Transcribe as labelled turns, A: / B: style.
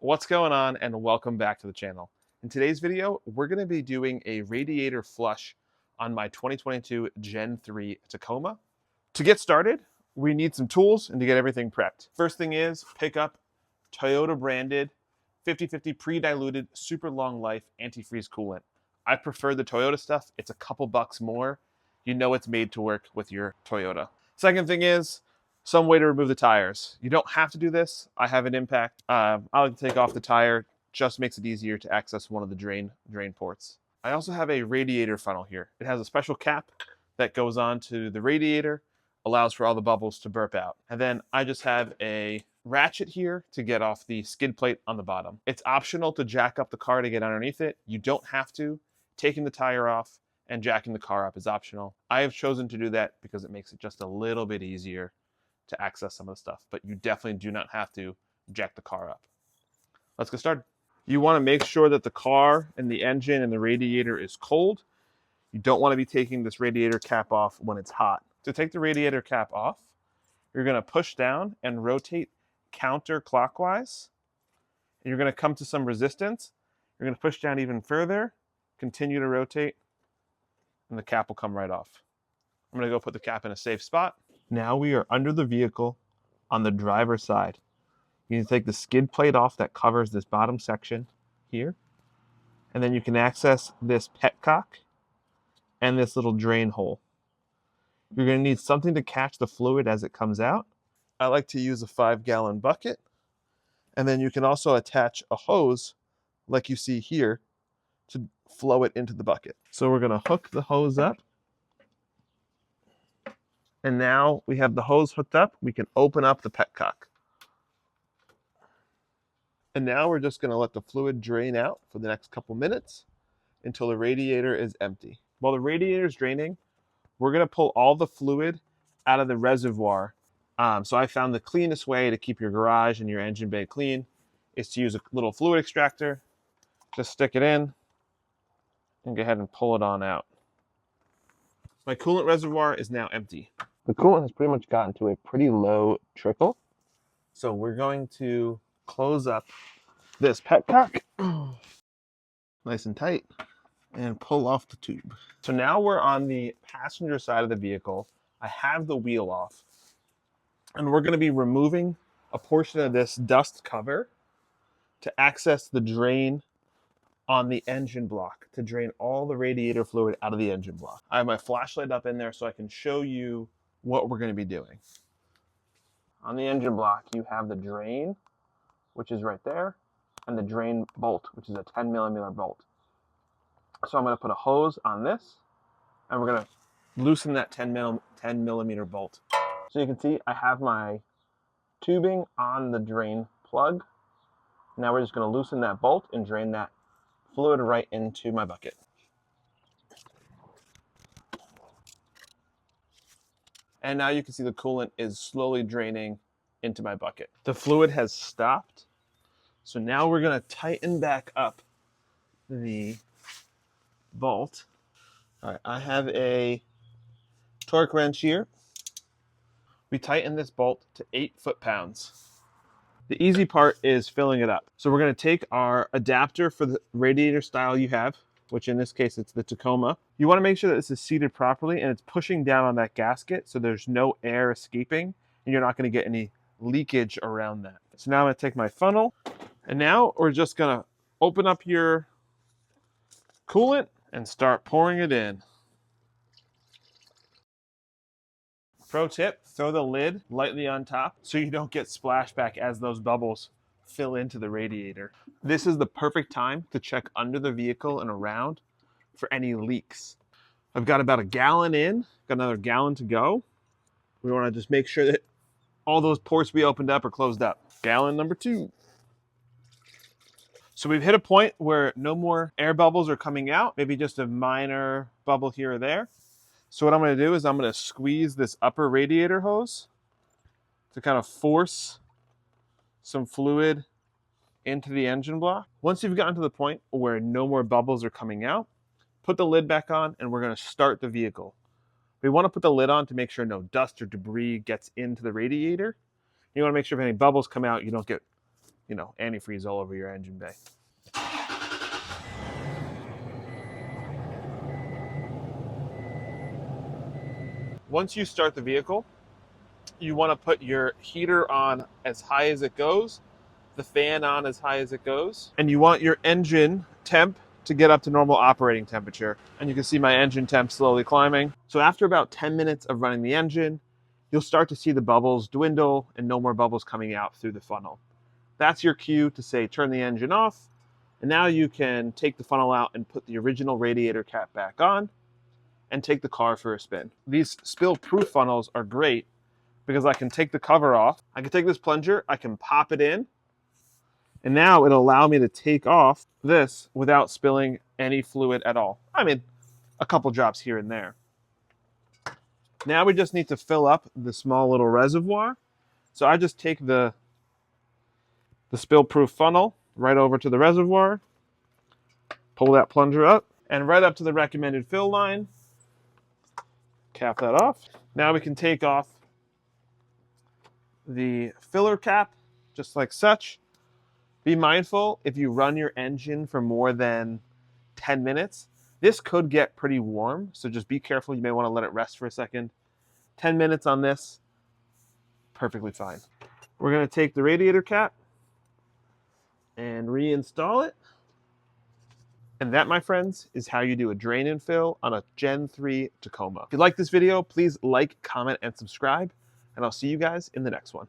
A: What's going on, and welcome back to the channel. In today's video, we're going to be doing a radiator flush on my 2022 Gen 3 Tacoma. To get started, we need some tools and to get everything prepped. First thing is pick up Toyota branded 50/50 pre-diluted super long life antifreeze coolant. I prefer the Toyota stuff. It's a couple bucks more. You know it's made to work with your Toyota. Second thing is some way to remove the tires. You don't have to do this. I have an impact. I like to take off the tire. Just makes it easier to access one of the drain ports. I also have a radiator funnel here. It has a special cap that goes on to the radiator, allows for all the bubbles to burp out. And then I just have a ratchet here to get off the skid plate on the bottom. It's optional to jack up the car to get underneath it. You don't have to. Taking the tire off and jacking the car up is optional. I have chosen to do that because it makes it just a little bit easier to access some of the stuff, but you definitely do not have to jack the car up. Let's get started. You want to make sure that the car and the engine and the radiator is cold. You don't want to be taking this radiator cap off when it's hot. To take the radiator cap off, you're going to push down and rotate counterclockwise. And you're going to come to some resistance. You're going to push down even further, continue to rotate, and the cap will come right off. I'm going to go put the cap in a safe spot. Now we are under the vehicle on the driver's side. You can take the skid plate off that covers this bottom section here. And then you can access this petcock and this little drain hole. You're going to need something to catch the fluid as it comes out. I like to use a 5-gallon bucket. And then you can also attach a hose like you see here to flow it into the bucket. So we're going to hook the hose up. And now we have the hose hooked up. We can open up the petcock. And now we're just going to let the fluid drain out for the next couple minutes until the radiator is empty. While the radiator is draining, we're going to pull all the fluid out of the reservoir. So I found the cleanest way to keep your garage and your engine bay clean is to use a little fluid extractor. Just stick it in and go ahead and pull it on out. My coolant reservoir is now empty. The coolant has pretty much gotten to a pretty low trickle. So we're going to close up this petcock nice and tight and pull off the tube. So now we're on the passenger side of the vehicle. I have the wheel off and we're going to be removing a portion of this dust cover to access the drain on the engine block, to drain all the radiator fluid out of the engine block. I have my flashlight up in there so I can show you what we're going to be doing. On the engine block, you have the drain, which is right there, and the drain bolt, which is a 10-millimeter bolt. So I'm going to put a hose on this, and we're going to loosen that 10-millimeter bolt. So you can see I have my tubing on the drain plug. Now we're just going to loosen that bolt and drain that fluid right into my bucket. And now you can see the coolant is slowly draining into my bucket. The fluid has stopped. So now we're going to tighten back up the bolt. All right, I have a torque wrench here. We tighten this bolt to 8 foot-pounds. The easy part is filling it up. So we're going to take our adapter for the radiator style you have, which in this case, it's the Tacoma. You want to make sure that this is seated properly and it's pushing down on that gasket so there's no air escaping and you're not going to get any leakage around that. So now I'm going to take my funnel and now we're just going to open up your coolant and start pouring it in. Pro tip, throw the lid lightly on top so you don't get splashback as those bubbles fill into the radiator. This is the perfect time to check under the vehicle and around for any leaks. I've got about a gallon in, got another gallon to go. We want to just make sure that all those ports we opened up are closed up. Gallon number 2. So we've hit a point where no more air bubbles are coming out, maybe just a minor bubble here or there. So what I'm going to do is I'm going to squeeze this upper radiator hose to kind of force some fluid into the engine block. Once you've gotten to the point where no more bubbles are coming out, put the lid back on and we're going to start the vehicle. We want to put the lid on to make sure no dust or debris gets into the radiator. You want to make sure if any bubbles come out, you don't get antifreeze all over your engine bay. Once you start the vehicle, you want to put your heater on as high as it goes, the fan on as high as it goes, and you want your engine temp to get up to normal operating temperature. And you can see my engine temp slowly climbing. So after about 10 minutes of running the engine, you'll start to see the bubbles dwindle and no more bubbles coming out through the funnel. That's your cue to say turn the engine off, and now you can take the funnel out and put the original radiator cap back on and take the car for a spin. These spill-proof funnels are great because I can take the cover off. I can take this plunger, I can pop it in, and now it'll allow me to take off this without spilling any fluid at all. I mean, a couple drops here and there. Now we just need to fill up the small little reservoir. So I just take the spill-proof funnel right over to the reservoir, pull that plunger up, and right up to the recommended fill line. Cap that off. Now we can take off the filler cap, just like such. Be mindful, if you run your engine for more than 10 minutes, this could get pretty warm, so just be careful. You may want to let it rest for a second. 10 minutes on this, perfectly fine. We're going to take the radiator cap and reinstall it. And that, my friends, is how you do a drain and fill on a Gen 3 Tacoma. If you like this video, please like, comment, and subscribe, and I'll see you guys in the next one.